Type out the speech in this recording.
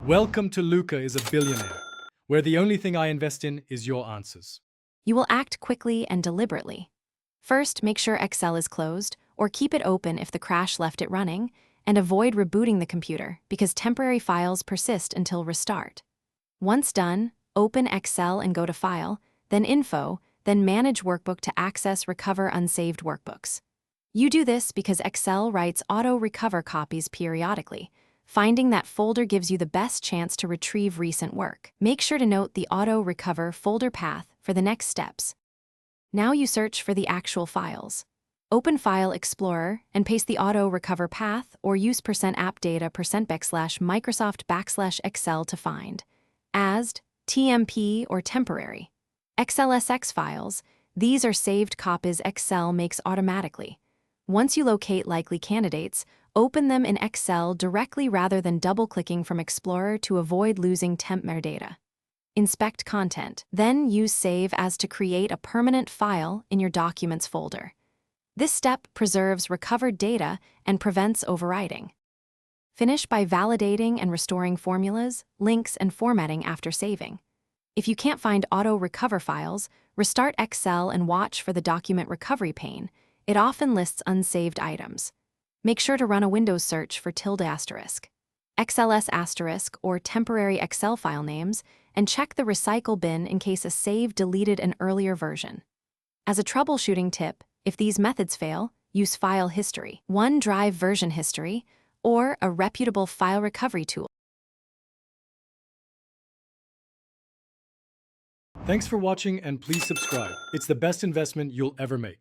Welcome to Luca is a billionaire, where the only thing I invest in is your answers. You will act quickly and deliberately. First, make sure Excel is closed, or keep it open if the crash left it running, and avoid rebooting the computer because temporary files persist until restart. Once done, open Excel and go to File, then Info, then Manage Workbook to access Recover Unsaved workbooks. You do this because Excel writes auto-recover copies periodically. Finding that folder gives you the best chance to retrieve recent work. Make sure to note the auto-recover folder path for the next steps. Now you search for the actual files. Open File Explorer and paste the auto-recover path or use %appdata %Microsoft \excel to find. ASD, TMP, or temporary. XLSX files, these are saved copies Excel makes automatically. Once you locate likely candidates, open them in Excel directly rather than double-clicking from Explorer to avoid losing temp metadata. Inspect content, then use Save As to create a permanent file in your Documents folder. This step preserves recovered data and prevents overwriting. Finish by validating and restoring formulas, links, and formatting after saving. If you can't find auto-recover files, restart Excel and watch for the document recovery pane. It often lists unsaved items. Make sure to run a Windows search for ~XLS*, or temporary Excel file names, and check the recycle bin in case a save deleted an earlier version. As a troubleshooting tip, if these methods fail, use File History, OneDrive version history, or a reputable file recovery tool. Thanks for watching and please subscribe. It's the best investment you'll ever make.